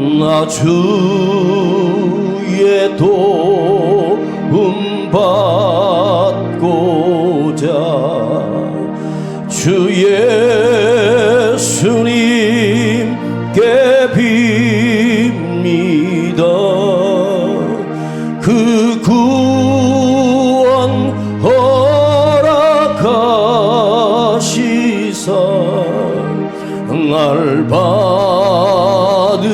나 주의 도움 받고자 주 예수님께 빕니다. 그 구원 허락하시사 날 받으옵소서.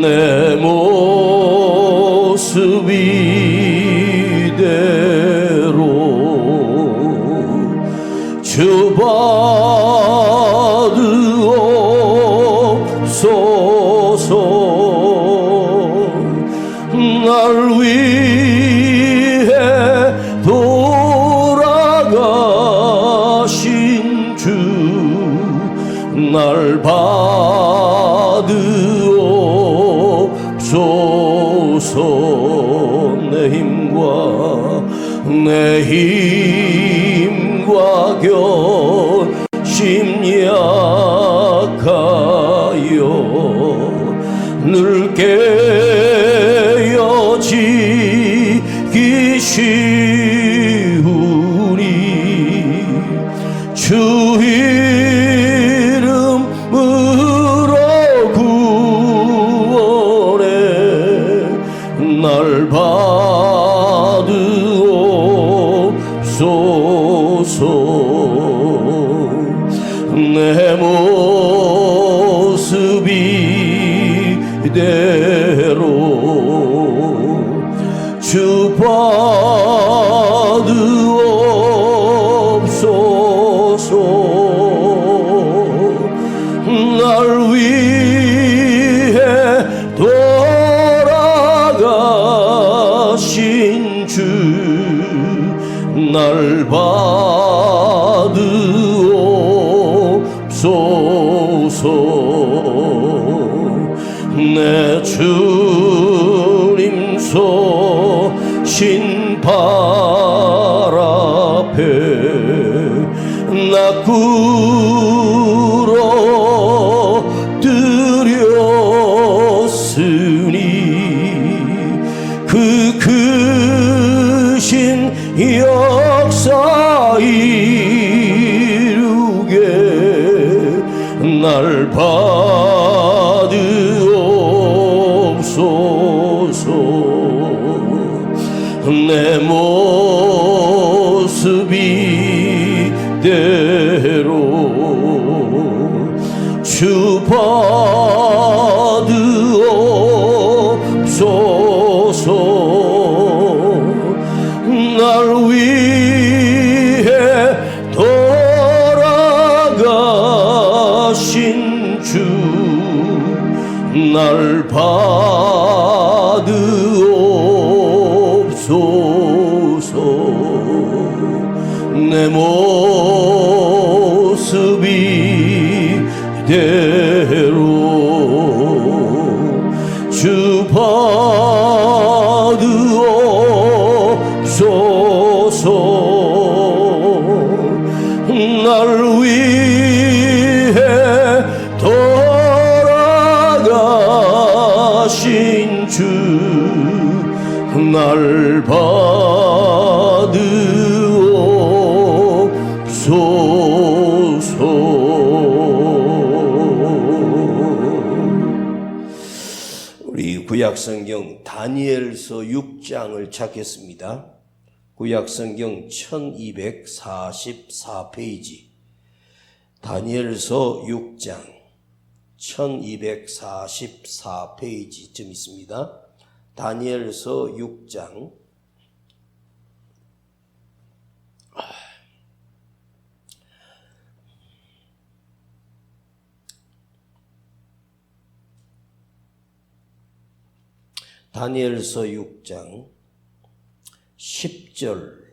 내 모습 이대로 주 받으옵소서. 날 위해 돌아가신 주 날 받으옵소서. 내 힘과 결심 약하여 늘 깨어지기 쉬우니 주 이름으로 구원해 날 받으옵소서. 내 모습 이대로 주 받으옵소서. 날 위해 돌아가신 주 날 받으옵소서. 내 주님 서신 발 앞에 나 꿇어드렸으니 그 크신 역사 이루게 날 받으옵소서. 내 모습 이대로 주 받으옵소서. 날 위해 돌아가신 주 날 받으옵소서. 내 모습 이대로 주 받으옵소서. 날 위해 돌아가신 주 날 받으옵소서. 우리 구약성경 다니엘서 6장을 찾겠습니다. 구약성경 1244페이지 다니엘서 6장 1244페이지쯤 있습니다. 다니엘서 6장 다니엘서 6장 10절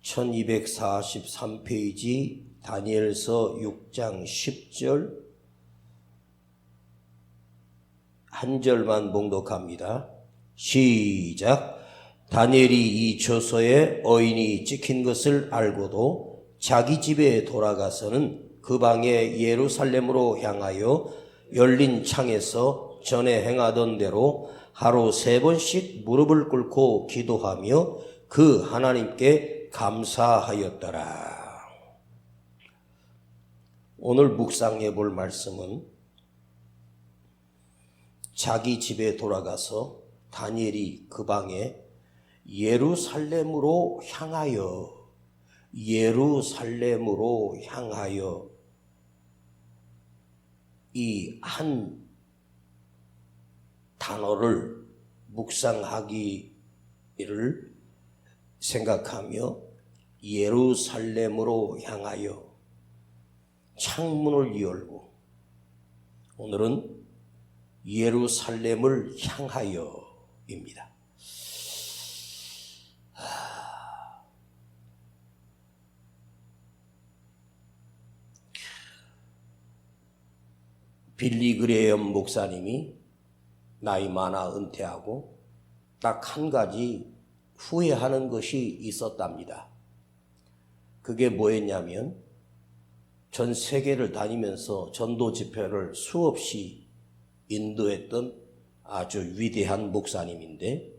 1243페이지 다니엘서 6장 10절 한 절만 봉독합니다. 시작. 다니엘이 이 저서에 어인이 찍힌 것을 알고도 자기 집에 돌아가서는 그 방에 예루살렘으로 향하여 열린 창에서 전에 행하던 대로 하루 3번씩 무릎을 꿇고 기도하며 그 하나님께 감사하였더라. 오늘 묵상해 볼 말씀은 자기 집에 돌아가서 다니엘이 그 방에 예루살렘으로 향하여 이 한 단어를 묵상하기를 생각하며 예루살렘으로 향하여 창문을 열고, 오늘은 예루살렘을 향하여입니다. 빌리 그레엄 목사님이 나이 많아 은퇴하고 딱 한 가지 후회하는 것이 있었답니다. 그게 뭐였냐면 전 세계를 다니면서 전도 집회를 수없이 인도했던 아주 위대한 목사님인데,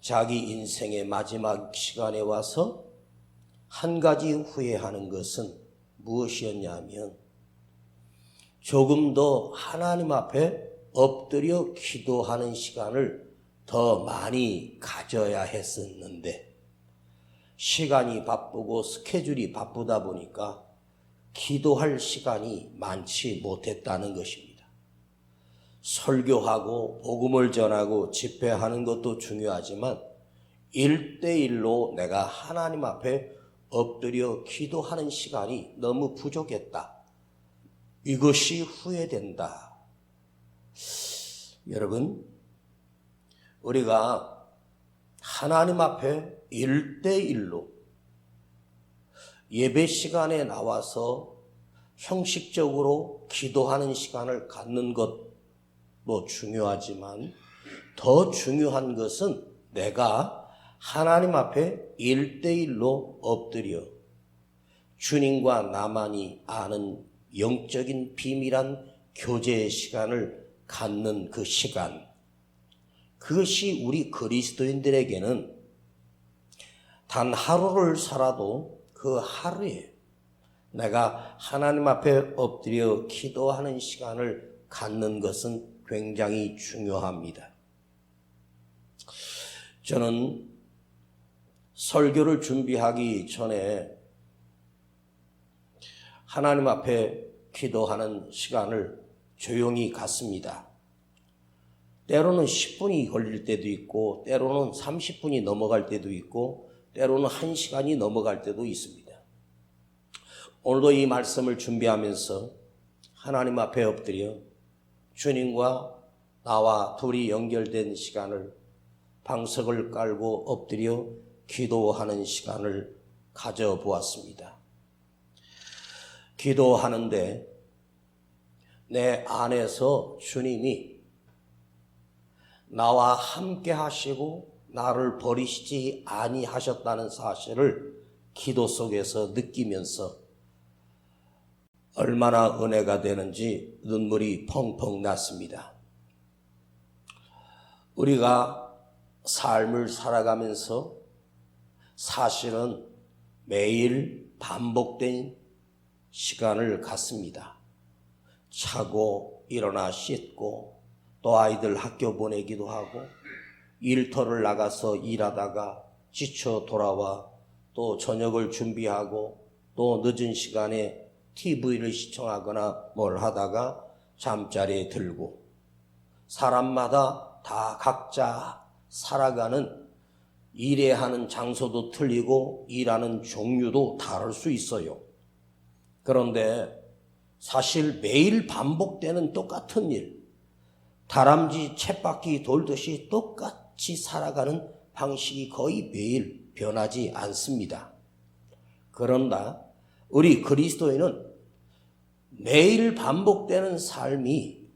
자기 인생의 마지막 시간에 와서 한 가지 후회하는 것은 무엇이었냐면 조금 더 하나님 앞에 엎드려 기도하는 시간을 더 많이 가져야 했었는데, 시간이 바쁘고 스케줄이 바쁘다 보니까 기도할 시간이 많지 못했다는 것입니다. 설교하고 복음을 전하고 집회하는 것도 중요하지만 1대1로 내가 하나님 앞에 엎드려 기도하는 시간이 너무 부족했다. 이것이 후회된다. 여러분, 우리가 하나님 앞에 1대1로 예배 시간에 나와서 형식적으로 기도하는 시간을 갖는 것도 중요하지만 더 중요한 것은 내가 하나님 앞에 1대1로 엎드려 주님과 나만이 아는 영적인 비밀한 교제의 시간을 갖는 그 시간, 그것이 우리 그리스도인들에게는 단 하루를 살아도 그 하루에 내가 하나님 앞에 엎드려 기도하는 시간을 갖는 것은 굉장히 중요합니다. 저는 설교를 준비하기 전에 하나님 앞에 기도하는 시간을 조용히 갖습니다. 때로는 10분이 걸릴 때도 있고, 때로는 30분이 넘어갈 때도 있고, 때로는 1시간이 넘어갈 때도 있습니다. 오늘도 이 말씀을 준비하면서 하나님 앞에 엎드려 주님과 나와 둘이 연결된 시간을, 방석을 깔고 엎드려 기도하는 시간을 가져보았습니다. 기도하는데 내 안에서 주님이 나와 함께 하시고 나를 버리시지 아니하셨다는 사실을 기도 속에서 느끼면서 얼마나 은혜가 되는지 눈물이 펑펑 났습니다. 우리가 삶을 살아가면서 사실은 매일 반복된 시간을 갖습니다. 자고 일어나 씻고 또 아이들 학교 보내기도 하고 일터를 나가서 일하다가 지쳐 돌아와 또 저녁을 준비하고 또 늦은 시간에 TV를 시청하거나 뭘 하다가 잠자리에 들고, 사람마다 다 각자 살아가는 일해야 하는 장소도 틀리고 일하는 종류도 다를 수 있어요. 그런데 사실 매일 반복되는 똑같은 일, 다람쥐 쳇바퀴 돌듯이 똑같이 살아가는 방식이 거의 매일 변하지 않습니다. 그런다 우리 그리스도인은 매일 반복되는 삶이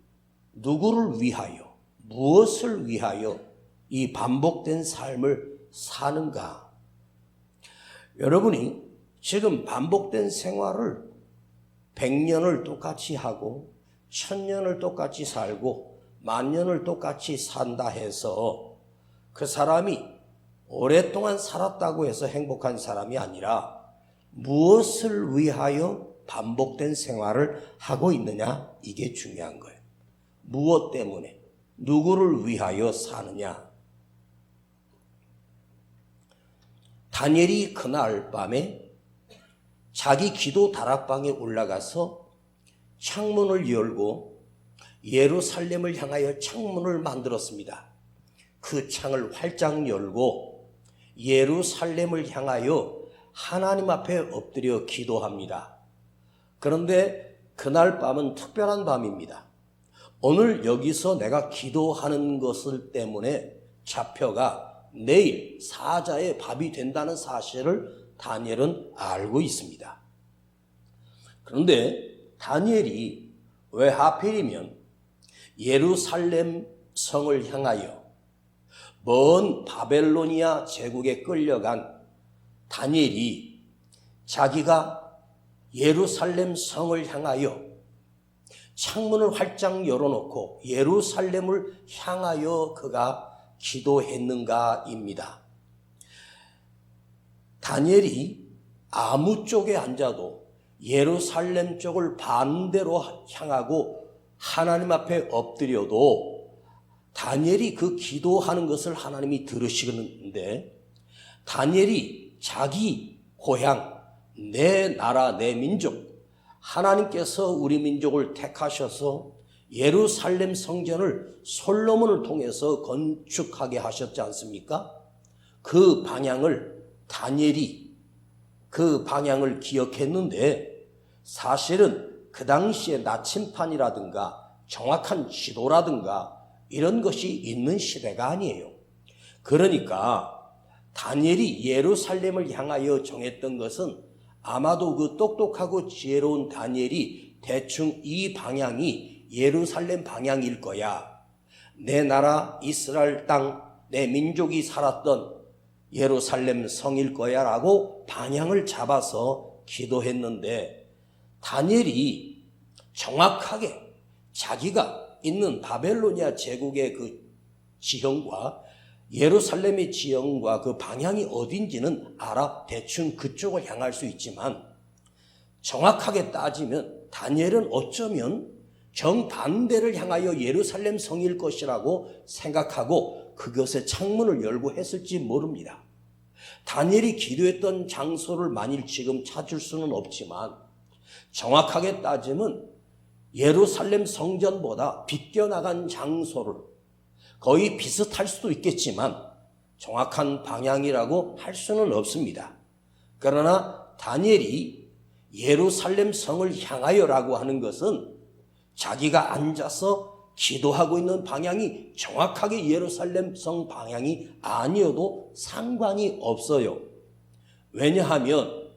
누구를 위하여, 무엇을 위하여 이 반복된 삶을 사는가? 여러분이 지금 반복된 생활을 100년을 똑같이 하고 1000년을 똑같이 살고 10,000년을 똑같이 산다 해서 그 사람이 오랫동안 살았다고 해서 행복한 사람이 아니라 무엇을 위하여 반복된 생활을 하고 있느냐, 이게 중요한 거예요. 무엇 때문에, 누구를 위하여 사느냐. 다니엘이 그날 밤에 자기 기도 다락방에 올라가서 창문을 열고 예루살렘을 향하여 창문을 만들었습니다. 그 창을 활짝 열고 예루살렘을 향하여 하나님 앞에 엎드려 기도합니다. 그런데 그날 밤은 특별한 밤입니다. 오늘 여기서 내가 기도하는 것을 때문에 잡혀가 내일 사자의 밥이 된다는 사실을 다니엘은 알고 있습니다. 그런데 다니엘이 왜 하필이면 예루살렘 성을 향하여 먼 바벨로니아 제국에 끌려간 다니엘이 자기가 예루살렘 성을 향하여 창문을 활짝 열어놓고 예루살렘을 향하여 그가 기도했는가입니다. 다니엘이 아무 쪽에 앉아도 예루살렘 쪽을 반대로 향하고 하나님 앞에 엎드려도 다니엘이 그 기도하는 것을 하나님이 들으시는데, 다니엘이 자기 고향, 내 나라, 내 민족, 하나님께서 우리 민족을 택하셔서 예루살렘 성전을 솔로몬을 통해서 건축하게 하셨지 않습니까? 그 방향을 다니엘이 그 방향을 기억했는데, 사실은 그 당시에 나침판이라든가 정확한 지도라든가 이런 것이 있는 시대가 아니에요. 그러니까 다니엘이 예루살렘을 향하여 정했던 것은 아마도 그 똑똑하고 지혜로운 다니엘이 대충 이 방향이 예루살렘 방향일 거야, 내 나라 이스라엘 땅, 내 민족이 살았던 예루살렘 성일 거야 라고 방향을 잡아서 기도했는데, 다니엘이 정확하게 자기가 있는 바벨로니아 제국의 그 지형과 예루살렘의 지형과 그 방향이 어딘지는 알아 대충 그쪽을 향할 수 있지만, 정확하게 따지면 다니엘은 어쩌면 정반대를 향하여 예루살렘 성일 것이라고 생각하고 그것의 창문을 열고 했을지 모릅니다. 다니엘이 기도했던 장소를 만일 지금 찾을 수는 없지만 정확하게 따지면 예루살렘 성전보다 비껴나간 장소를, 거의 비슷할 수도 있겠지만 정확한 방향이라고 할 수는 없습니다. 그러나 다니엘이 예루살렘 성을 향하여라고 하는 것은 자기가 앉아서 기도하고 있는 방향이 정확하게 예루살렘 성 방향이 아니어도 상관이 없어요. 왜냐하면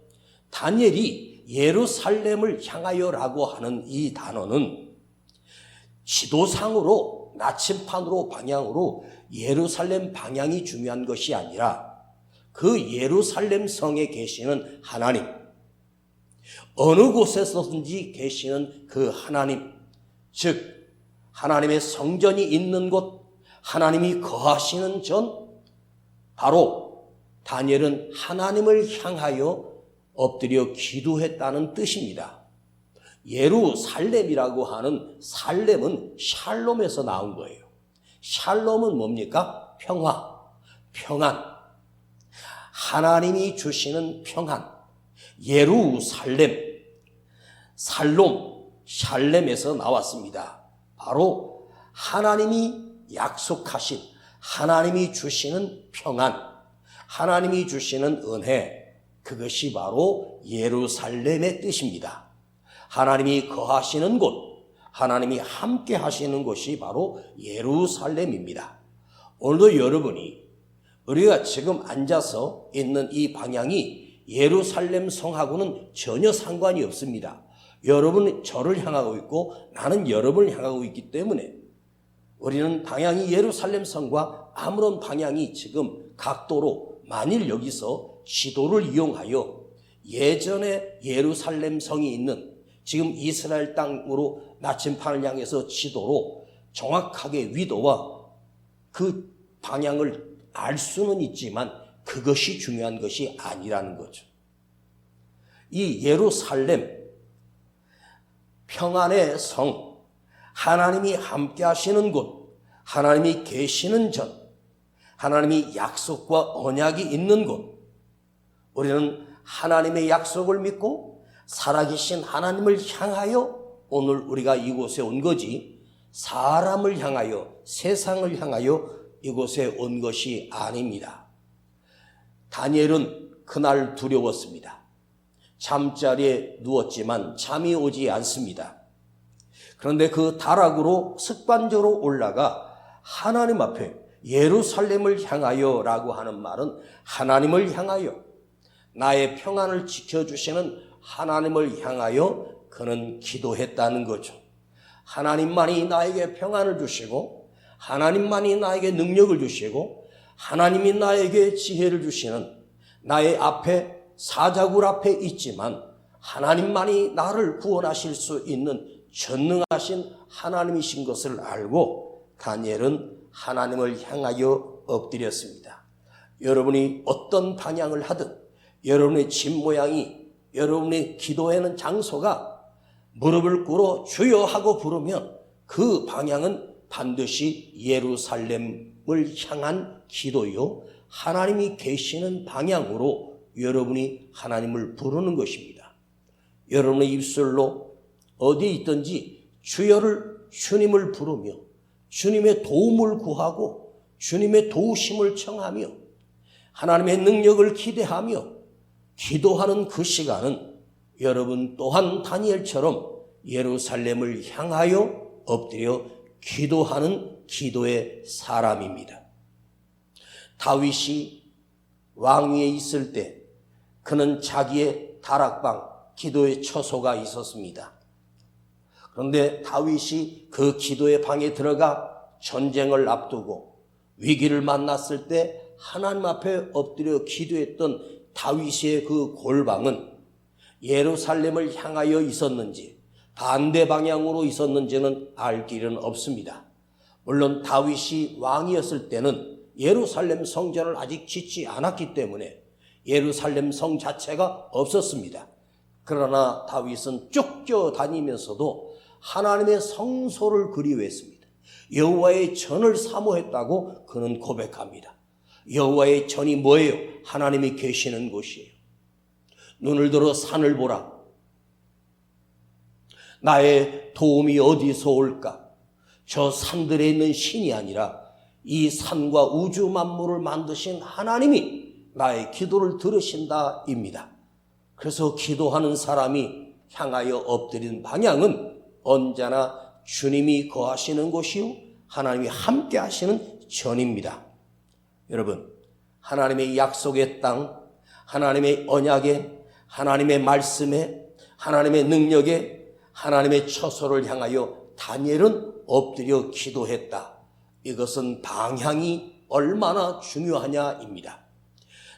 다니엘이 예루살렘을 향하여라고 하는 이 단어는 지도상으로 나침판으로 방향으로 예루살렘 방향이 중요한 것이 아니라 그 예루살렘 성에 계시는 하나님, 어느 곳에서든지 계시는 그 하나님, 즉 하나님의 성전이 있는 곳, 하나님이 거하시는 전, 바로 다니엘은 하나님을 향하여 엎드려 기도했다는 뜻입니다. 예루살렘이라고 하는 살렘은 샬롬에서 나온 거예요. 샬롬은 뭡니까? 평화, 평안. 하나님이 주시는 평안. 예루살렘, 살롬, 샬렘에서 나왔습니다. 바로 하나님이 약속하신, 하나님이 주시는 평안, 하나님이 주시는 은혜, 그것이 바로 예루살렘의 뜻입니다. 하나님이 거하시는 곳, 하나님이 함께 하시는 곳이 바로 예루살렘입니다. 오늘도 여러분이 우리가 지금 앉아서 있는 이 방향이 예루살렘 성하고는 전혀 상관이 없습니다. 여러분은 저를 향하고 있고 나는 여러분을 향하고 있기 때문에 우리는 방향이 예루살렘 성과 아무런 방향이 지금 각도로 만일 여기서 지도를 이용하여 예전에 예루살렘 성이 있는 지금 이스라엘 땅으로 나침판을 향해서 지도로 정확하게 위도와 그 방향을 알 수는 있지만 그것이 중요한 것이 아니라는 거죠. 이 예루살렘, 평안의 성, 하나님이 함께 하시는 곳, 하나님이 계시는 전, 하나님이 약속과 언약이 있는 곳, 우리는 하나님의 약속을 믿고 살아계신 하나님을 향하여 오늘 우리가 이곳에 온 거지, 사람을 향하여, 세상을 향하여 이곳에 온 것이 아닙니다. 다니엘은 그날 두려웠습니다. 잠자리에 누웠지만 잠이 오지 않습니다. 그런데 그 다락으로 습관적으로 올라가 하나님 앞에 예루살렘을 향하여 라고 하는 말은 하나님을 향하여, 나의 평안을 지켜주시는 하나님을 향하여 그는 기도했다는 거죠. 하나님만이 나에게 평안을 주시고, 하나님만이 나에게 능력을 주시고, 하나님이 나에게 지혜를 주시는, 나의 앞에 사자굴 앞에 있지만 하나님만이 나를 구원하실 수 있는 전능하신 하나님이신 것을 알고 다니엘은 하나님을 향하여 엎드렸습니다. 여러분이 어떤 방향을 하든, 여러분의 집 모양이, 여러분의 기도하는 장소가 무릎을 꿇어 주여 하고 부르면 그 방향은 반드시 예루살렘을 향한 기도요, 하나님이 계시는 방향으로 여러분이 하나님을 부르는 것입니다. 여러분의 입술로 어디에 있든지 주여를, 주님을 부르며 주님의 도움을 구하고 주님의 도우심을 청하며 하나님의 능력을 기대하며 기도하는 그 시간은 여러분 또한 다니엘처럼 예루살렘을 향하여 엎드려 기도하는 기도의 사람입니다. 다윗이 왕위에 있을 때 그는 자기의 다락방, 기도의 처소가 있었습니다. 그런데 다윗이 그 기도의 방에 들어가 전쟁을 앞두고 위기를 만났을 때 하나님 앞에 엎드려 기도했던 다윗의 그 골방은 예루살렘을 향하여 있었는지 반대 방향으로 있었는지는 알 길은 없습니다. 물론 다윗이 왕이었을 때는 예루살렘 성전을 아직 짓지 않았기 때문에 예루살렘 성 자체가 없었습니다. 그러나 다윗은 쫓겨다니면서도 하나님의 성소를 그리워했습니다. 여호와의 전을 사모했다고 그는 고백합니다. 여호와의 전이 뭐예요? 하나님이 계시는 곳이에요. 눈을 들어 산을 보라. 나의 도움이 어디서 올까? 저 산들에 있는 신이 아니라 이 산과 우주 만물을 만드신 하나님이 나의 기도를 들으신다입니다. 그래서 기도하는 사람이 향하여 엎드린 방향은 언제나 주님이 거하시는 곳이요, 하나님이 함께 하시는 전입니다. 여러분, 하나님의 약속의 땅, 하나님의 언약에, 하나님의 말씀에, 하나님의 능력에, 하나님의 처소를 향하여 다니엘은 엎드려 기도했다. 이것은 방향이 얼마나 중요하냐입니다.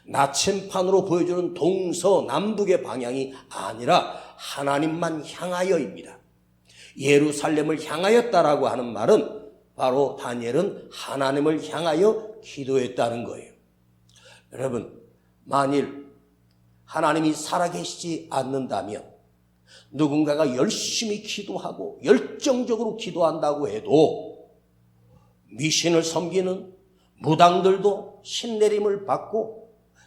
나침판으로 보여주는 동서남북의 방향이 아니라 하나님만 향하여입니다. 예루살렘을 향하였다라고 하는 말은 바로 다니엘은 하나님을 향하여 기도했다는 거예요. 여러분, 만일 하나님이 살아계시지 않는다면 누군가가 열심히 기도하고 열정적으로 기도한다고 해도 미신을 섬기는 무당들도 신내림을 받고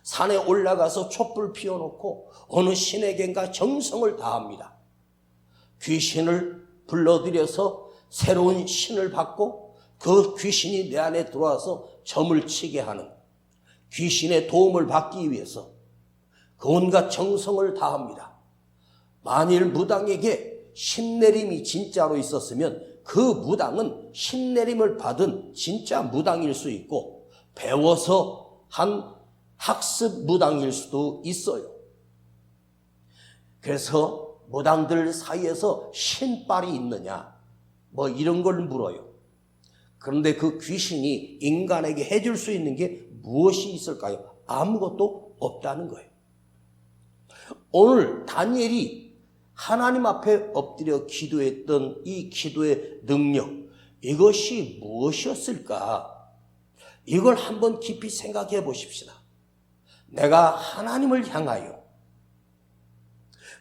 산에 올라가서 촛불 피워놓고 어느 신에겐가 정성을 다합니다. 귀신을 불러들여서 새로운 신을 받고 그 귀신이 내 안에 들어와서 점을 치게 하는, 귀신의 도움을 받기 위해서 그 온갖 정성을 다합니다. 만일 무당에게 신내림이 진짜로 있었으면 그 무당은 신내림을 받은 진짜 무당일 수 있고 배워서 한 학습 무당일 수도 있어요. 그래서 무당들 사이에서 신빨이 있느냐 뭐 이런 걸 물어요. 그런데 그 귀신이 인간에게 해줄 수 있는 게 무엇이 있을까요? 아무것도 없다는 거예요. 오늘 다니엘이 하나님 앞에 엎드려 기도했던 이 기도의 능력, 이것이 무엇이었을까? 이걸 한번 깊이 생각해 보십시다. 내가 하나님을 향하여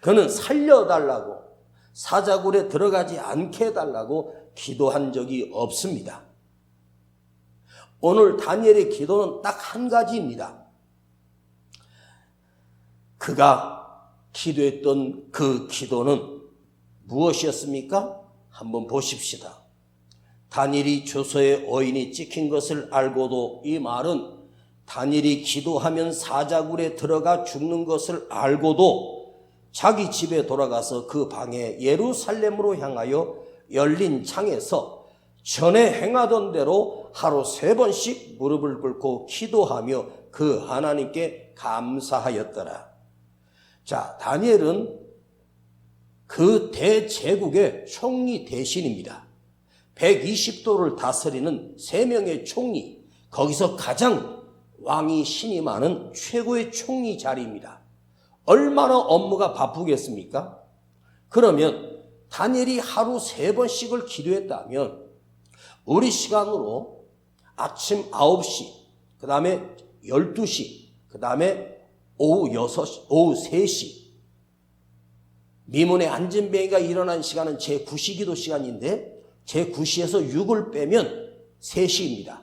그는 살려달라고, 사자굴에 들어가지 않게 해달라고 기도한 적이 없습니다. 오늘 다니엘의 기도는 딱 한 가지입니다. 그가 기도했던 그 기도는 무엇이었습니까? 한번 보십시다. 다니엘이 조서에 어인이 찍힌 것을 알고도, 이 말은 다니엘이 기도하면 사자굴에 들어가 죽는 것을 알고도 자기 집에 돌아가서 그 방에 예루살렘으로 향하여 열린 창에서 전에 행하던 대로 하루 3번씩 무릎을 꿇고 기도하며 그 하나님께 감사하였더라. 자, 다니엘은 그 대제국의 총리 대신입니다. 120도를 다스리는 3명의 총리, 거기서 가장 왕이 신임하는 최고의 총리 자리입니다. 얼마나 업무가 바쁘겠습니까? 그러면 다니엘이 하루 3번씩을 기도했다면 우리 시간으로 아침 9시, 그 다음에 12시, 그 다음에 오후 3시, 미문의 안진뱅이가 일어난 시간은 제9시 기도 시간인데 제9시에서 6을 빼면 3시입니다.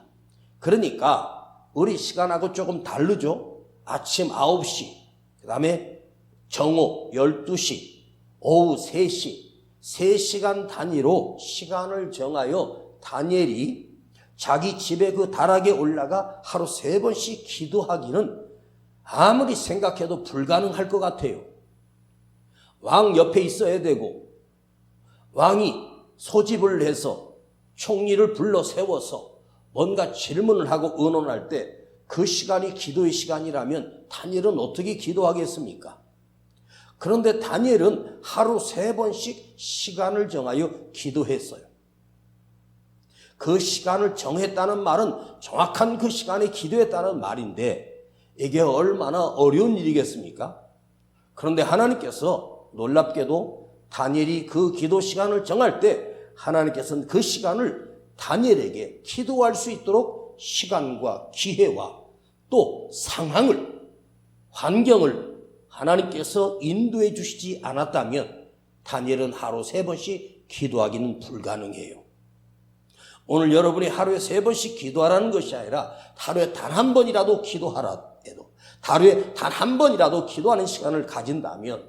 그러니까 우리 시간하고 조금 다르죠. 아침 9시, 그 다음에 정오 12시, 오후 3시, 3시간 단위로 시간을 정하여 다니엘이 자기 집에 그 다락에 올라가 하루 3번씩 기도하기는 아무리 생각해도 불가능할 것 같아요. 왕 옆에 있어야 되고, 왕이 소집을 해서 총리를 불러 세워서 뭔가 질문을 하고 의논할 때 그 시간이 기도의 시간이라면 다니엘은 어떻게 기도하겠습니까? 그런데 다니엘은 하루 3번씩 시간을 정하여 기도했어요. 그 시간을 정했다는 말은 정확한 그 시간에 기도했다는 말인데 이게 얼마나 어려운 일이겠습니까? 그런데 하나님께서 놀랍게도 다니엘이 그 기도 시간을 정할 때 하나님께서는 그 시간을 다니엘에게 기도할 수 있도록 시간과 기회와 또 상황을, 환경을 하나님께서 인도해 주시지 않았다면 다니엘은 하루 3번씩 기도하기는 불가능해요. 오늘 여러분이 하루에 3번씩 기도하라는 것이 아니라 하루에 단 한 번이라도 기도하라 해도, 하루에 단 한 번이라도 기도하는 시간을 가진다면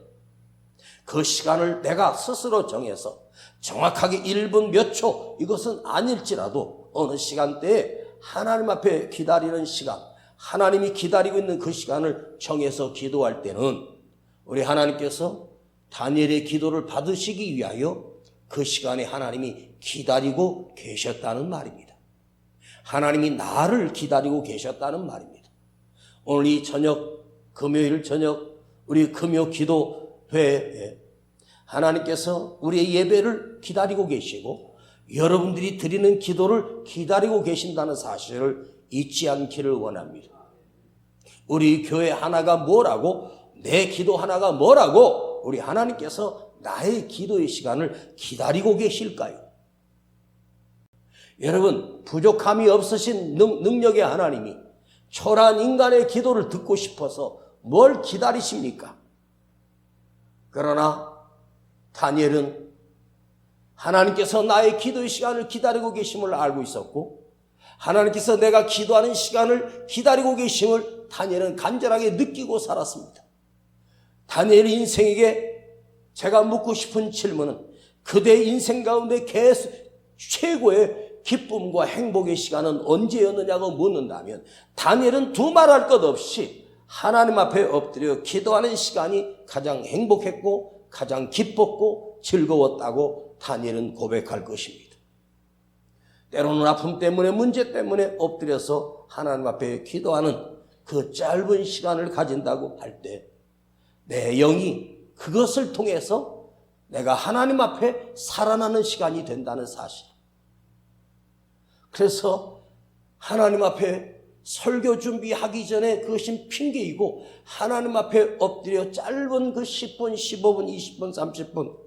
그 시간을 내가 스스로 정해서 정확하게 1분 몇 초, 이것은 아닐지라도 어느 시간대에 하나님 앞에 기다리는 시간, 하나님이 기다리고 있는 그 시간을 정해서 기도할 때는 우리 하나님께서 다니엘의 기도를 받으시기 위하여 그 시간에 하나님이 기다리고 계셨다는 말입니다. 하나님이 나를 기다리고 계셨다는 말입니다. 오늘 이 저녁, 금요일 저녁 우리 금요 기도회에 하나님께서 우리의 예배를 기다리고 계시고 여러분들이 드리는 기도를 기다리고 계신다는 사실을 잊지 않기를 원합니다. 우리 교회 하나가 뭐라고, 내 기도 하나가 뭐라고 우리 하나님께서 나의 기도의 시간을 기다리고 계실까요? 여러분, 부족함이 없으신 능력의 하나님이 초라한 인간의 기도를 듣고 싶어서 뭘 기다리십니까? 그러나 다니엘은 하나님께서 나의 기도의 시간을 기다리고 계심을 알고 있었고 하나님께서 내가 기도하는 시간을 기다리고 계심을 다니엘은 간절하게 느끼고 살았습니다. 다니엘 인생에게 제가 묻고 싶은 질문은 그대의 인생 가운데 최고의 기쁨과 행복의 시간은 언제였느냐고 묻는다면 다니엘은 두말할 것 없이 하나님 앞에 엎드려 기도하는 시간이 가장 행복했고 가장 기뻤고 즐거웠다고 다니엘은 고백할 것입니다. 때로는 아픔 때문에 문제 때문에 엎드려서 하나님 앞에 기도하는 그 짧은 시간을 가진다고 할 때 내 영이 그것을 통해서 내가 하나님 앞에 살아나는 시간이 된다는 사실. 그래서 하나님 앞에 설교 준비하기 전에 그것이 핑계이고 하나님 앞에 엎드려 짧은 그 10분, 15분, 20분, 30분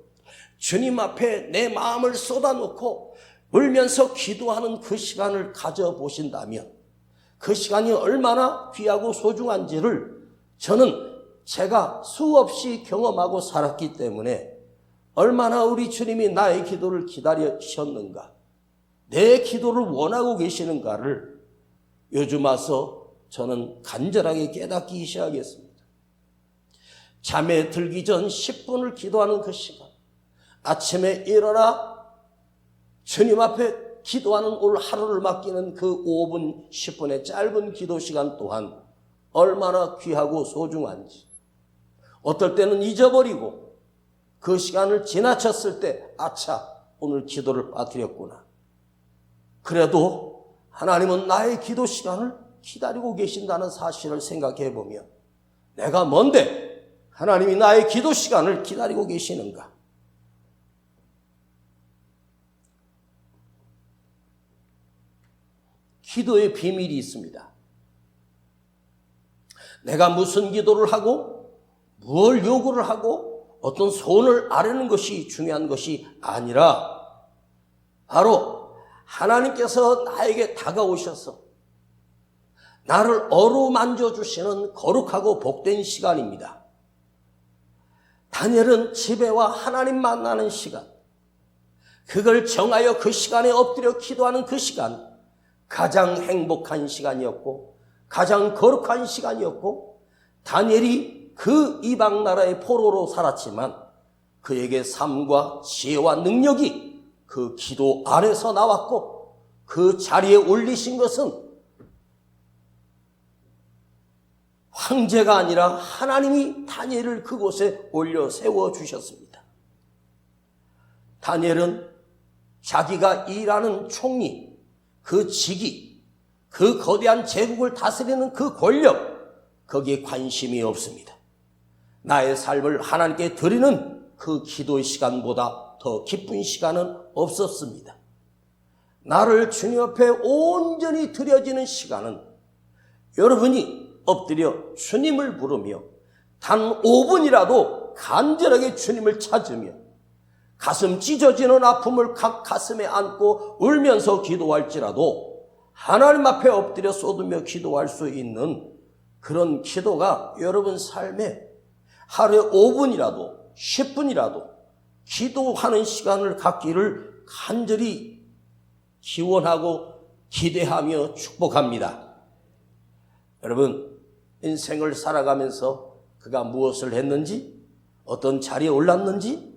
주님 앞에 내 마음을 쏟아놓고 울면서 기도하는 그 시간을 가져보신다면 그 시간이 얼마나 귀하고 소중한지를 저는 제가 수없이 경험하고 살았기 때문에 얼마나 우리 주님이 나의 기도를 기다리셨는가, 내 기도를 원하고 계시는가를 요즘 와서 저는 간절하게 깨닫기 시작했습니다. 잠에 들기 전 10분을 기도하는 그 시간, 아침에 일어나 주님 앞에 기도하는 오늘 하루를 맡기는 그 5분, 10분의 짧은 기도 시간 또한 얼마나 귀하고 소중한지, 어떨 때는 잊어버리고 그 시간을 지나쳤을 때 아차, 오늘 기도를 빠뜨렸구나. 그래도 하나님은 나의 기도 시간을 기다리고 계신다는 사실을 생각해 보면 내가 뭔데 하나님이 나의 기도 시간을 기다리고 계시는가? 기도의 비밀이 있습니다. 내가 무슨 기도를 하고 무엇을 요구를 하고 어떤 소원을 아뢰는 것이 중요한 것이 아니라 바로 하나님께서 나에게 다가오셔서 나를 어루만져 주시는 거룩하고 복된 시간입니다. 다니엘은 지배와 하나님 만나는 시간, 그걸 정하여 그 시간에 엎드려 기도하는 그 시간, 가장 행복한 시간이었고 가장 거룩한 시간이었고, 다니엘이 그 이방 나라의 포로로 살았지만 그에게 삶과 지혜와 능력이 그 기도 안에서 나왔고, 그 자리에 올리신 것은 황제가 아니라 하나님이 다니엘을 그곳에 올려 세워주셨습니다. 다니엘은 자기가 일하는 총리, 그 직위, 그 거대한 제국을 다스리는 그 권력, 거기에 관심이 없습니다. 나의 삶을 하나님께 드리는 그 기도의 시간보다 더 기쁜 시간은 없었습니다. 나를 주님 앞에 온전히 드려지는 시간은 여러분이 엎드려 주님을 부르며 단 5분이라도 간절하게 주님을 찾으며 가슴 찢어지는 아픔을 가슴에 안고 울면서 기도할지라도 하나님 앞에 엎드려 쏟으며 기도할 수 있는 그런 기도가 여러분 삶에 하루에 5분이라도 10분이라도 기도하는 시간을 갖기를 간절히 기원하고 기대하며 축복합니다. 여러분, 인생을 살아가면서 그가 무엇을 했는지, 어떤 자리에 올랐는지,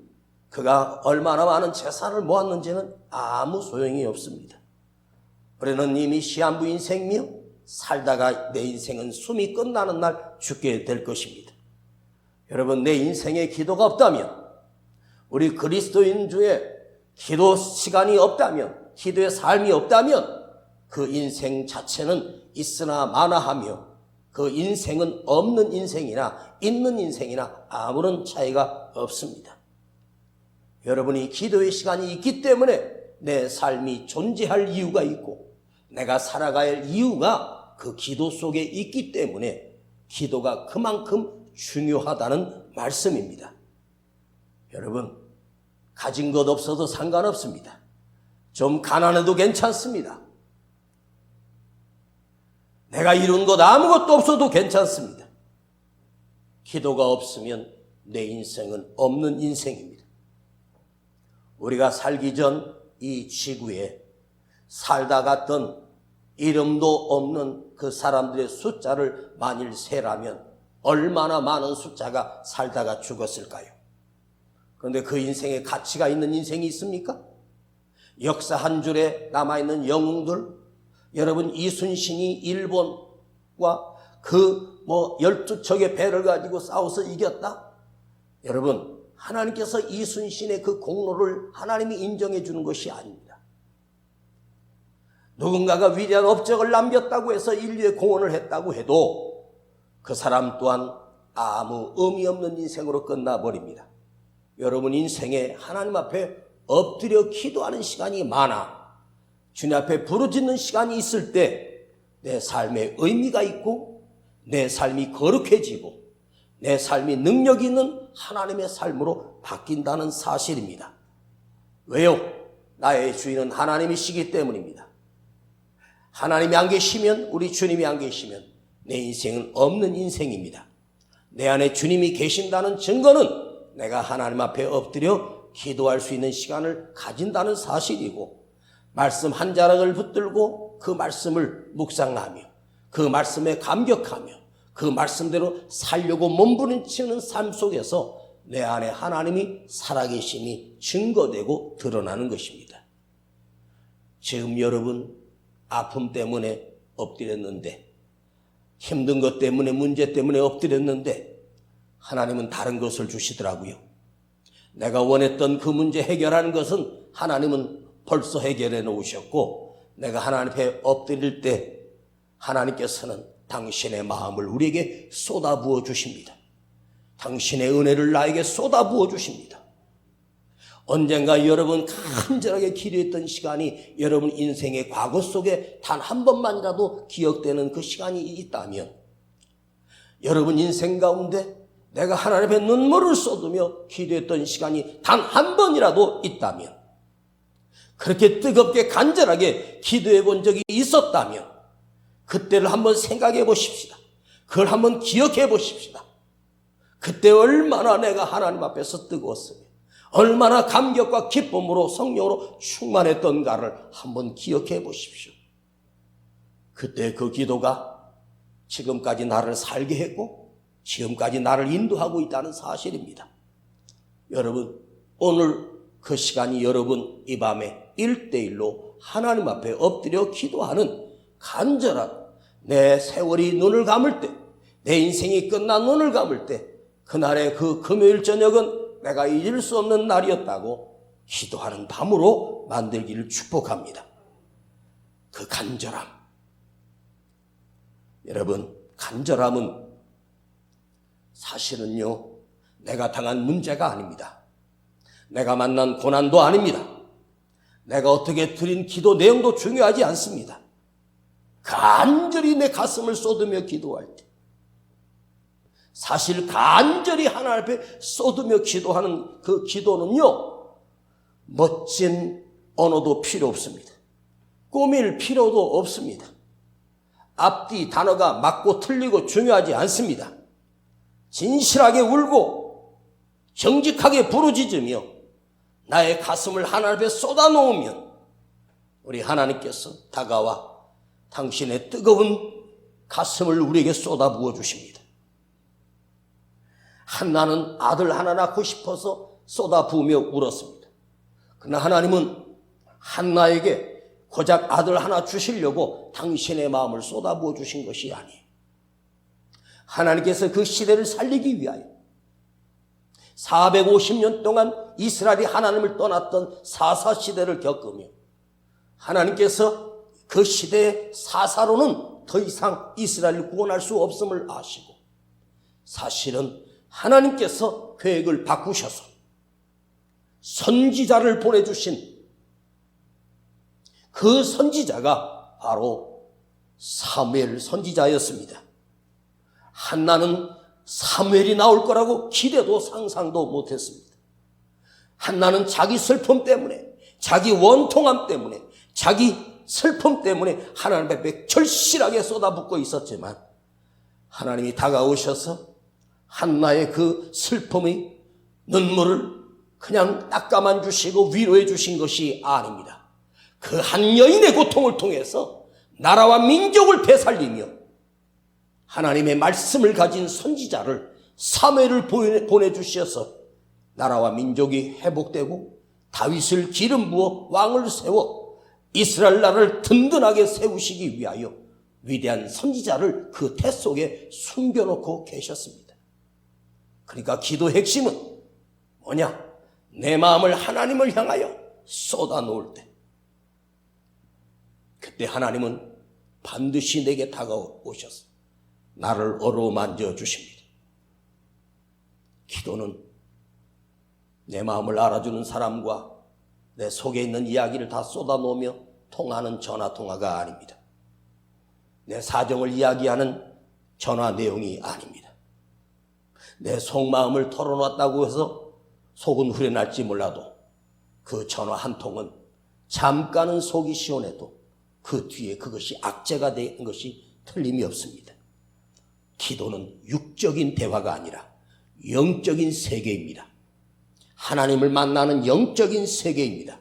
그가 얼마나 많은 재산을 모았는지는 아무 소용이 없습니다. 우리는 이미 시한부 인생이며 살다가 내 인생은 숨이 끝나는 날 죽게 될 것입니다. 여러분, 내 인생에 기도가 없다면, 우리 그리스도인 중에 기도 시간이 없다면, 기도의 삶이 없다면 그 인생 자체는 있으나 마나하며 그 인생은 없는 인생이나 있는 인생이나 아무런 차이가 없습니다. 여러분이 기도의 시간이 있기 때문에 내 삶이 존재할 이유가 있고 내가 살아가야 할 이유가 그 기도 속에 있기 때문에 기도가 그만큼 중요하다는 말씀입니다. 여러분, 가진 것 없어도 상관없습니다. 좀 가난해도 괜찮습니다. 내가 이룬 것 아무것도 없어도 괜찮습니다. 기도가 없으면 내 인생은 없는 인생입니다. 우리가 살기 전 이 지구에 살다 갔던 이름도 없는 그 사람들의 숫자를 만일 세라면 얼마나 많은 숫자가 살다가 죽었을까요? 그런데 그 인생에 가치가 있는 인생이 있습니까? 역사 한 줄에 남아있는 영웅들, 여러분, 이순신이 일본과 그 12척의 배를 가지고 싸워서 이겼다? 여러분, 하나님께서 이순신의 그 공로를 하나님이 인정해 주는 것이 아닙니다. 누군가가 위대한 업적을 남겼다고 해서 인류의 공헌을 했다고 해도 그 사람 또한 아무 의미 없는 인생으로 끝나버립니다. 여러분, 인생에 하나님 앞에 엎드려 기도하는 시간이 많아 주님 앞에 부르짖는 시간이 있을 때 내 삶에 의미가 있고 내 삶이 거룩해지고 내 삶이 능력 있는 하나님의 삶으로 바뀐다는 사실입니다. 왜요? 나의 주인은 하나님이시기 때문입니다. 하나님이 안 계시면, 우리 주님이 안 계시면 내 인생은 없는 인생입니다. 내 안에 주님이 계신다는 증거는 내가 하나님 앞에 엎드려 기도할 수 있는 시간을 가진다는 사실이고, 말씀 한 자락을 붙들고 그 말씀을 묵상하며 그 말씀에 감격하며 그 말씀대로 살려고 몸부림치는 삶 속에서 내 안에 하나님이 살아계심이 증거되고 드러나는 것입니다. 지금 여러분 아픔 때문에 엎드렸는데, 힘든 것 때문에, 문제 때문에 엎드렸는데 하나님은 다른 것을 주시더라고요. 내가 원했던 그 문제 해결하는 것은 하나님은 벌써 해결해 놓으셨고, 내가 하나님 앞에 엎드릴 때 하나님께서는 당신의 마음을 우리에게 쏟아부어 주십니다. 당신의 은혜를 나에게 쏟아부어 주십니다. 언젠가 여러분 간절하게 기도했던 시간이 여러분 인생의 과거 속에 단 한 번만이라도 기억되는 그 시간이 있다면, 여러분 인생 가운데 내가 하나님 앞에 눈물을 쏟으며 기도했던 시간이 단 한 번이라도 있다면, 그렇게 뜨겁게 간절하게 기도해 본 적이 있었다면 그때를 한번 생각해 보십시다. 그걸 한번 기억해 보십시다. 그때 얼마나 내가 하나님 앞에서 뜨거웠으며 얼마나 감격과 기쁨으로 성령으로 충만했던가를 한번 기억해 보십시오. 그때 그 기도가 지금까지 나를 살게 했고 지금까지 나를 인도하고 있다는 사실입니다. 여러분, 오늘 그 시간이 여러분 이 밤에 1대1로 하나님 앞에 엎드려 기도하는 간절한, 내 세월이 눈을 감을 때, 내 인생이 끝난 눈을 감을 때, 그날의 그 금요일 저녁은 내가 잊을 수 없는 날이었다고 기도하는 밤으로 만들기를 축복합니다. 그 간절함, 여러분, 간절함은 사실은요, 내가 당한 문제가 아닙니다. 내가 만난 고난도 아닙니다. 내가 어떻게 드린 기도 내용도 중요하지 않습니다. 간절히 내 가슴을 쏟으며 기도할 때, 사실 간절히 하나님 앞에 쏟으며 기도하는 그 기도는요, 멋진 언어도 필요 없습니다. 꾸밀 필요도 없습니다. 앞뒤 단어가 맞고 틀리고 중요하지 않습니다. 진실하게 울고 정직하게 부르짖으며 나의 가슴을 하나님 앞에 쏟아놓으면 우리 하나님께서 다가와 당신의 뜨거운 가슴을 우리에게 쏟아부어 주십니다. 한나는 아들 하나 낳고 싶어서 쏟아부으며 울었습니다. 그러나 하나님은 한나에게 고작 아들 하나 주시려고 당신의 마음을 쏟아부어 주신 것이 아니에요. 하나님께서 그 시대를 살리기 위하여 450년 동안 이스라엘이 하나님을 떠났던 사사시대를 겪으며, 하나님께서 그 시대의 사사로는 더 이상 이스라엘을 구원할 수 없음을 아시고, 사실은 하나님께서 계획을 바꾸셔서 선지자를 보내주신 그 선지자가 바로 사무엘 선지자였습니다. 한나는 사무엘이 나올 거라고 기대도 상상도 못했습니다. 한나는 자기 슬픔 때문에, 자기 원통함 때문에, 자기 슬픔 때문에 하나님 앞에 절실하게 쏟아붓고 있었지만, 하나님이 다가오셔서 한나의 그 슬픔의 눈물을 그냥 닦아만 주시고 위로해 주신 것이 아닙니다. 그 한 여인의 고통을 통해서 나라와 민족을 되살리며 하나님의 말씀을 가진 선지자를, 사무엘을 보내주셔서 나라와 민족이 회복되고 다윗을 기름 부어 왕을 세워 이스라엘 나라를 든든하게 세우시기 위하여 위대한 선지자를 그 태 속에 숨겨놓고 계셨습니다. 그러니까 기도 핵심은 뭐냐? 내 마음을 하나님을 향하여 쏟아놓을 때, 그때 하나님은 반드시 내게 다가오셔서 나를 어루만져 주십니다. 기도는 내 마음을 알아주는 사람과 내 속에 있는 이야기를 다 쏟아놓으며 통하는 전화통화가 아닙니다. 내 사정을 이야기하는 전화 내용이 아닙니다. 내 속마음을 털어놨다고 해서 속은 후련할지 몰라도 그 전화 한 통은 잠깐은 속이 시원해도 그 뒤에 그것이 악재가 된 것이 틀림이 없습니다. 기도는 육적인 대화가 아니라 영적인 세계입니다. 하나님을 만나는 영적인 세계입니다.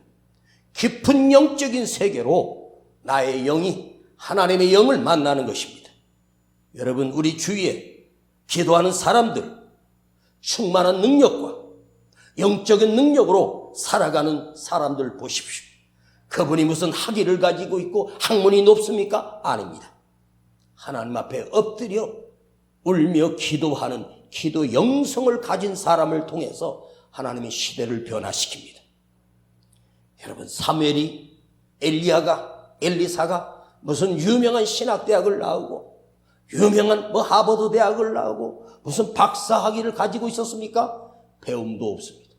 깊은 영적인 세계로 나의 영이 하나님의 영을 만나는 것입니다. 여러분, 우리 주위에 기도하는 사람들, 충만한 능력과 영적인 능력으로 살아가는 사람들 보십시오. 그분이 무슨 학위를 가지고 있고 학문이 높습니까? 아닙니다. 하나님 앞에 엎드려 울며 기도하는 기도 영성을 가진 사람을 통해서 하나님의 시대를 변화시킵니다. 여러분, 사무엘이 엘리사가 무슨 유명한 신학대학을 나오고 유명한 하버드 대학을 나오고 무슨 박사학위를 가지고 있었습니까? 배움도 없습니다.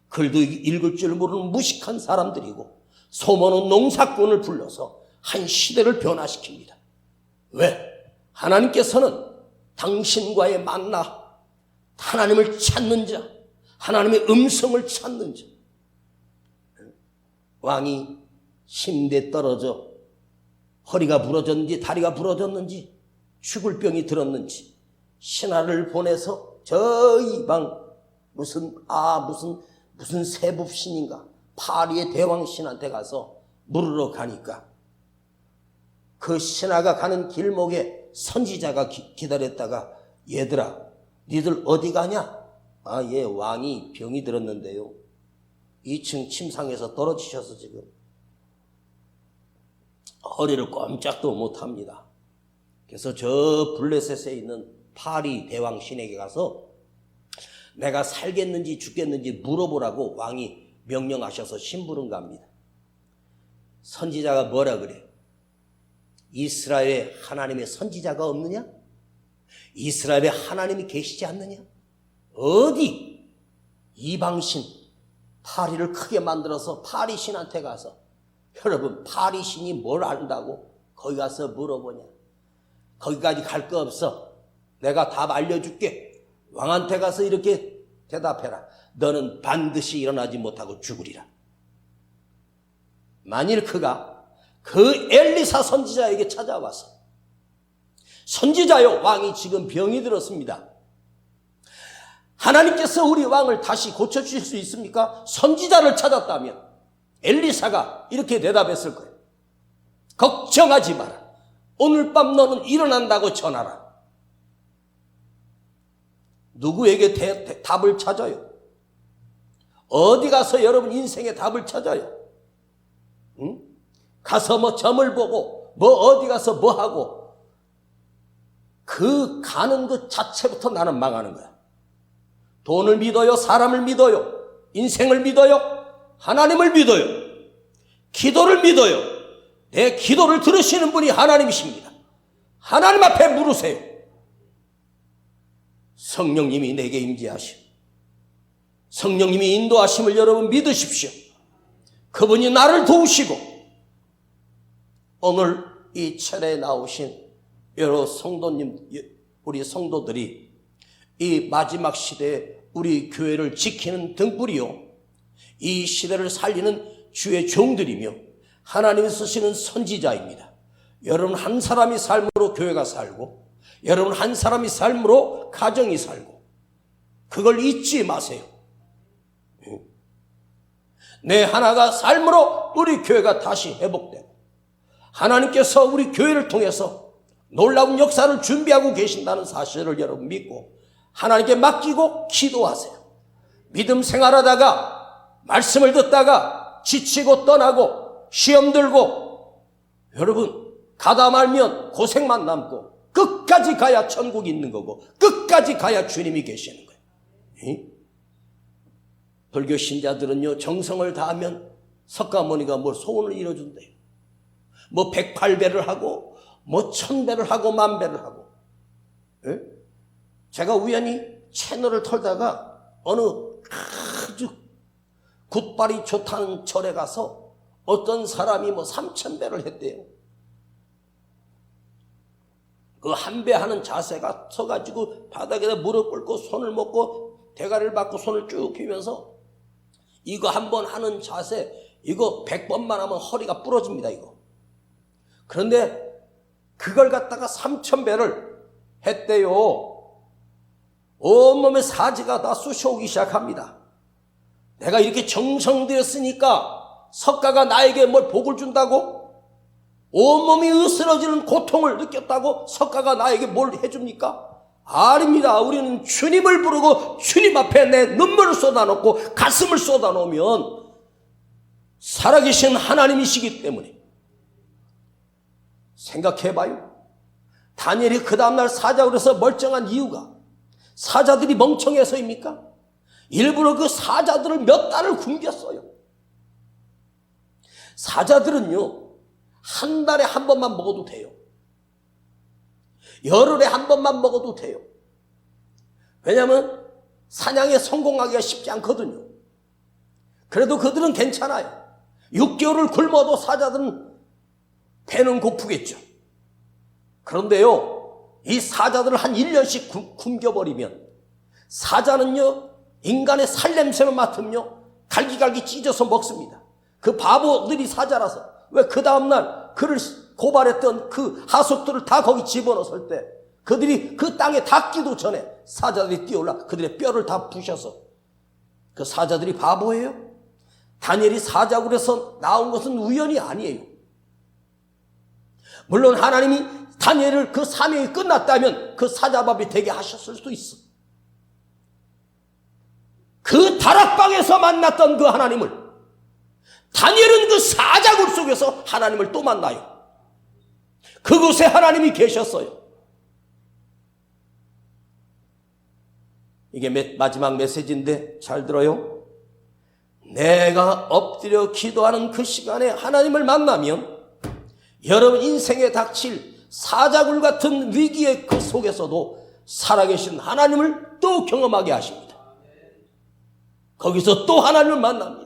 글도 읽을 줄 모르는 무식한 사람들이고 소모는 농사꾼을 불러서 한 시대를 변화시킵니다. 왜? 하나님께서는 당신과의 만나, 하나님을 찾는 자, 하나님의 음성을 찾는 자. 왕이 침대에 떨어져 허리가 부러졌는지 다리가 부러졌는지 죽을 병이 들었는지 신하를 보내서 저 이방 무슨 세북신인가 파리의 대왕신한테 가서 물으러 가니까 그 신하가 가는 길목에 선지자가 기다렸다가 얘들아 니들 어디 가냐? 예, 왕이 병이 들었는데요. 2층 침상에서 떨어지셔서 지금 허리를 꼼짝도 못합니다. 그래서 저 블레셋에 있는 파리 대왕신에게 가서 내가 살겠는지 죽겠는지 물어보라고 왕이 명령하셔서 심부름 갑니다. 선지자가 뭐라 그래? 이스라엘에 하나님의 선지자가 없느냐? 이스라엘에 하나님이 계시지 않느냐? 어디 이방신 파리를 크게 만들어서 파리신한테 가서 여러분 파리신이 뭘 안다고 거기 가서 물어보냐? 거기까지 갈 거 없어. 내가 답 알려줄게. 왕한테 가서 이렇게 대답해라. 너는 반드시 일어나지 못하고 죽으리라. 만일 그가 그 엘리사 선지자에게 찾아와서 선지자요, 왕이 지금 병이 들었습니다. 하나님께서 우리 왕을 다시 고쳐주실 수 있습니까? 선지자를 찾았다면 엘리사가 이렇게 대답했을 거예요. 걱정하지 마라. 오늘 밤 너는 일어난다고 전하라. 누구에게 답을 찾아요? 어디 가서 여러분 인생의 답을 찾아요? 응? 가서 점을 보고 어디 가서 하고 그 가는 것 자체부터 나는 망하는 거야. 돈을 믿어요? 사람을 믿어요? 인생을 믿어요? 하나님을 믿어요? 기도를 믿어요? 내 기도를 들으시는 분이 하나님이십니다. 하나님 앞에 물으세요. 성령님이 내게 임재하시오. 성령님이 인도하심을 여러분 믿으십시오. 그분이 나를 도우시고 오늘 이 철에 나오신 여러 성도님, 우리 성도들이 이 마지막 시대에 우리 교회를 지키는 등불이요, 이 시대를 살리는 주의 종들이며 하나님이 쓰시는 선지자입니다. 여러분 한 사람이 삶으로 교회가 살고 여러분 한 사람이 삶으로 가정이 살고 그걸 잊지 마세요. 내 하나가 삶으로 우리 교회가 다시 회복되고 하나님께서 우리 교회를 통해서 놀라운 역사를 준비하고 계신다는 사실을 여러분 믿고 하나님께 맡기고 기도하세요. 믿음 생활하다가 말씀을 듣다가 지치고 떠나고 시험 들고 여러분 가다 말면 고생만 남고 끝까지 가야 천국이 있는 거고 끝까지 가야 주님이 계시는 거예요. 불교 신자들은요 정성을 다하면 석가모니가 뭘 소원을 이뤄준대요. 108배를 하고 1000배를 하고 10,000배를 하고. 제가 우연히 채널을 털다가 어느 아주 굿발이 좋다는 절에 가서 어떤 사람이 3,000배를 했대요. 그 한배하는 자세가 서가지고 바닥에다 무릎 꿇고 손을 먹고 대가리를 받고 손을 쭉 펴면서 이거 한 번 하는 자세, 이거 100번만 하면 허리가 부러집니다, 이거. 그런데 그걸 갖다가 3000배를 했대요. 온몸에 사지가 다 쑤셔오기 시작합니다. 내가 이렇게 정성되었으니까 석가가 나에게 뭘 복을 준다고? 온몸이 으스러지는 고통을 느꼈다고 석가가 나에게 뭘 해줍니까? 아닙니다. 우리는 주님을 부르고 주님 앞에 내 눈물을 쏟아놓고 가슴을 쏟아놓으면 살아계신 하나님이시기 때문에. 생각해봐요. 다니엘이 그 다음날 사자굴 에서 멀쩡한 이유가 사자들이 멍청해서입니까? 일부러 그 사자들을 몇 달을 굶겼어요. 사자들은요, 한 달에 한 번만 먹어도 돼요. 열흘에 한 번만 먹어도 돼요. 왜냐하면 사냥에 성공하기가 쉽지 않거든요. 그래도 그들은 괜찮아요. 6개월을 굶어도 사자들은 배는 고프겠죠. 그런데요, 이 사자들을 한 1년씩 굶겨버리면 사자는요, 인간의 살냄새만 맡으면요, 갈기갈기 찢어서 먹습니다. 그 바보들이 사자라서. 왜 그 다음날 그를 고발했던 그 하숙들을 다 거기 집어넣었을 때 그들이 그 땅에 닿기도 전에 사자들이 뛰어올라 그들의 뼈를 다 부셔서. 그 사자들이 바보예요? 다니엘이 사자굴에서 나온 것은 우연이 아니에요. 물론 하나님이 다니엘을 그 사명이 끝났다면 그 사자밥이 되게 하셨을 수도 있어. 그 다락방에서 만났던 그 하나님을 다니엘은 그 사자굴 속에서 하나님을 또 만나요. 그곳에 하나님이 계셨어요. 이게 마지막 메시지인데 잘 들어요. 내가 엎드려 기도하는 그 시간에 하나님을 만나면 여러분 인생에 닥칠 사자굴 같은 위기의 그 속에서도 살아계신 하나님을 또 경험하게 하십니다. 거기서 또 하나님을 만납니다.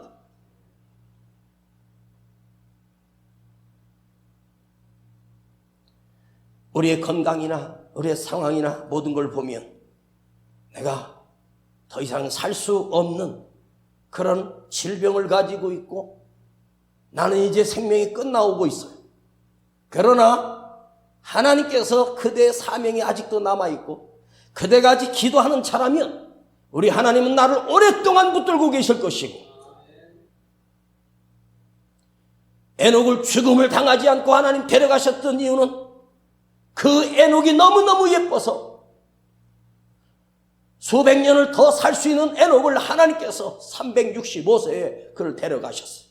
우리의 건강이나 우리의 상황이나 모든 걸 보면 내가 더 이상 살 수 없는 그런 질병을 가지고 있고 나는 이제 생명이 끝나오고 있어요. 그러나 하나님께서 그대의 사명이 아직도 남아있고 그대가 아직 기도하는 자라면 우리 하나님은 나를 오랫동안 붙들고 계실 것이고 에녹을 죽음을 당하지 않고 하나님 데려가셨던 이유는 그 에녹이 너무너무 예뻐서 수백 년을 더 살 수 있는 에녹을 하나님께서 365세에 그를 데려가셨어요.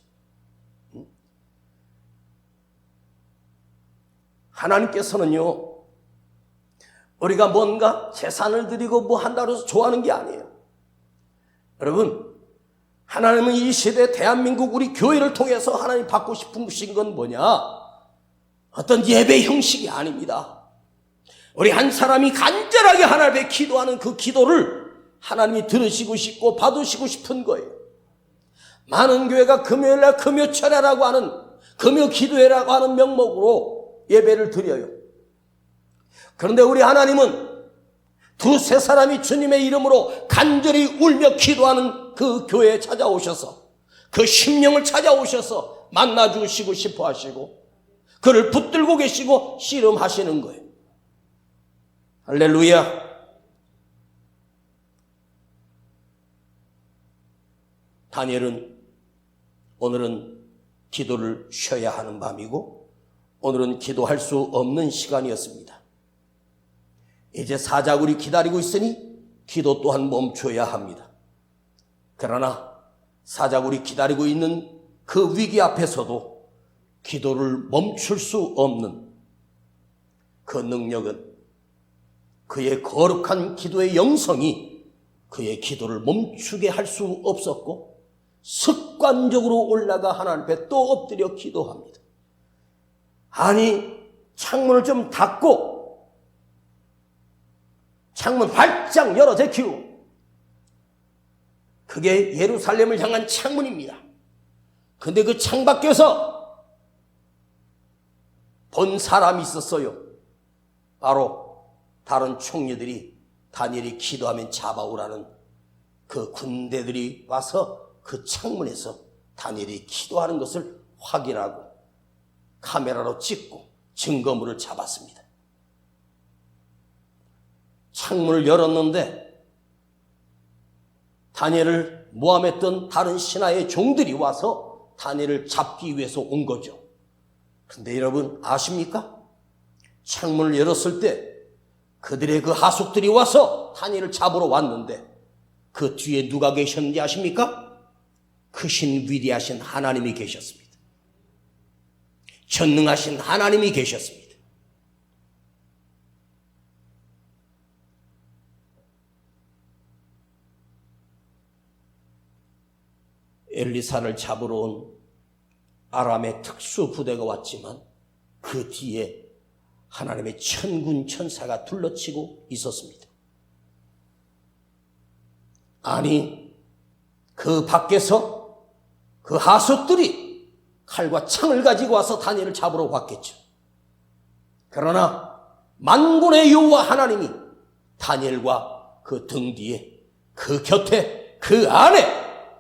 하나님께서는요, 우리가 뭔가 재산을 드리고 뭐 한다고 해서 좋아하는 게 아니에요. 여러분, 하나님은 이 시대 대한민국 우리 교회를 통해서 하나님 받고 싶으신 건 뭐냐? 어떤 예배 형식이 아닙니다. 우리 한 사람이 간절하게 하나님 앞에 기도하는 그 기도를 하나님이 들으시고 싶고 받으시고 싶은 거예요. 많은 교회가 금요일날 금요철야라고 하는 금요 기도회라고 하는 명목으로 예배를 드려요. 그런데 우리 하나님은 두세 사람이 주님의 이름으로 간절히 울며 기도하는 그 교회에 찾아오셔서 그 심령을 찾아오셔서 만나주시고 싶어 하시고 그를 붙들고 계시고 씨름하시는 거예요. 할렐루야. 다니엘은 오늘은 기도를 쉬어야 하는 밤이고 오늘은 기도할 수 없는 시간이었습니다. 이제 사자굴이 기다리고 있으니 기도 또한 멈춰야 합니다. 그러나 사자굴이 기다리고 있는 그 위기 앞에서도 기도를 멈출 수 없는 그 능력은 그의 거룩한 기도의 영성이 그의 기도를 멈추게 할 수 없었고 습관적으로 올라가 하나님 앞에 또 엎드려 기도합니다. 아니, 창문을 좀 닫고 창문 활짝 열어 제키고 그게 예루살렘을 향한 창문입니다. 근데 그 창밖에서 본 사람이 있었어요. 바로 다른 총리들이 다니엘이 기도하면 잡아오라는 그 군대들이 와서 그 창문에서 다니엘이 기도하는 것을 확인하고 카메라로 찍고 증거물을 잡았습니다. 창문을 열었는데 다니엘을 모함했던 다른 신하의 종들이 와서 다니엘을 잡기 위해서 온 거죠. 그런데 여러분 아십니까? 창문을 열었을 때 그들의 그 하숙들이 와서 다니엘을 잡으러 왔는데 그 뒤에 누가 계셨는지 아십니까? 크신 위대하신 하나님이 계셨습니다. 전능하신 하나님이 계셨습니다. 엘리사를 잡으러 온 아람의 특수 부대가 왔지만 그 뒤에 하나님의 천군 천사가 둘러치고 있었습니다. 아니, 그 밖에서 그 하숙들이 칼과 창을 가지고 와서 다니엘을 잡으러 왔겠죠. 그러나 만군의 여호와 하나님이 다니엘과 그 등 뒤에, 그 곁에, 그 안에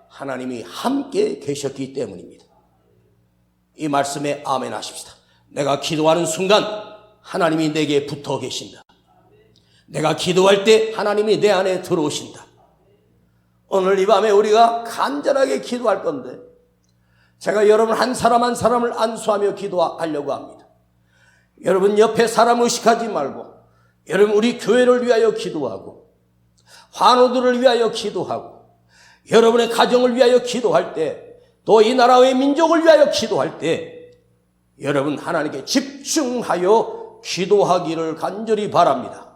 하나님이 함께 계셨기 때문입니다. 이 말씀에 아멘 하십시다. 내가 기도하는 순간 하나님이 내게 붙어 계신다. 내가 기도할 때 하나님이 내 안에 들어오신다. 오늘 이 밤에 우리가 간절하게 기도할 건데 제가 여러분 한 사람 한 사람을 안수하며 기도하려고 합니다. 여러분 옆에 사람 의식하지 말고 여러분 우리 교회를 위하여 기도하고 환우들을 위하여 기도하고 여러분의 가정을 위하여 기도할 때 또 이 나라의 민족을 위하여 기도할 때 여러분 하나님께 집중하여 기도하기를 간절히 바랍니다.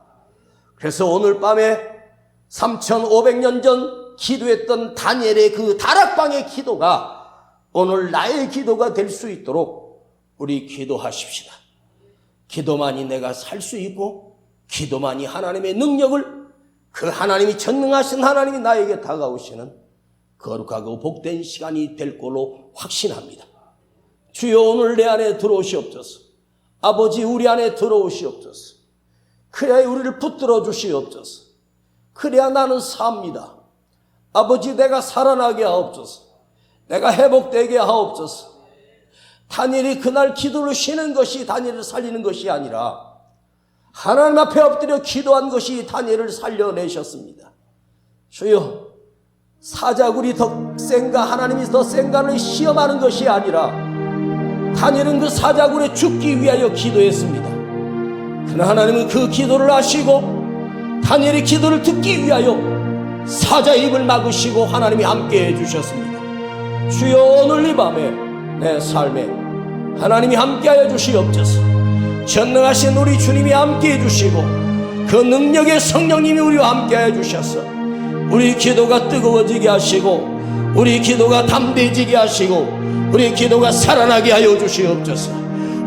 그래서 오늘 밤에 3500년 전 기도했던 다니엘의 그 다락방의 기도가 오늘 나의 기도가 될 수 있도록 우리 기도하십시다. 기도만이 내가 살 수 있고 기도만이 하나님의 능력을 그 하나님이 전능하신 하나님이 나에게 다가오시는 거룩하고 복된 시간이 될 걸로 확신합니다. 주여 오늘 내 안에 들어오시옵소서. 아버지 우리 안에 들어오시옵소서. 그래야 우리를 붙들어 주시옵소서. 그래야 나는 삽니다. 아버지 내가 살아나게 하옵소서. 내가 회복되게 하옵소서. 다니엘이 그날 기도를 쉬는 것이 다니엘을 살리는 것이 아니라 하나님 앞에 엎드려 기도한 것이 다니엘을 살려내셨습니다. 주여 사자굴이 더 센가 하나님이 더 센가를 시험하는 것이 아니라 다니엘은 그 사자굴에 죽기 위하여 기도했습니다. 그러나 하나님은 그 기도를 아시고 다니엘의 기도를 듣기 위하여 사자의 입을 막으시고 하나님이 함께 해주셨습니다. 주여 오늘 이 밤에 내 삶에 하나님이 함께하여 주시옵소서. 전능하신 우리 주님이 함께해 주시고 그 능력의 성령님이 우리와 함께해 주셔서 우리 기도가 뜨거워지게 하시고 우리 기도가 담대해지게 하시고 우리 기도가 살아나게 하여 주시옵소서.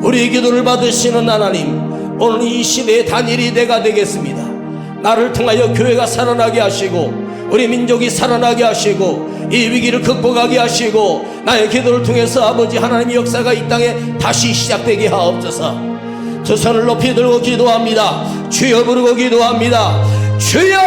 우리 기도를 받으시는 하나님 오늘 이 시대의 다니엘이 내가 되겠습니다. 나를 통하여 교회가 살아나게 하시고 우리 민족이 살아나게 하시고 이 위기를 극복하게 하시고 나의 기도를 통해서 아버지 하나님의 역사가 이 땅에 다시 시작되게 하옵소서. 두 손을 높이 들고 기도합니다. 주여 부르고 기도합니다. 주여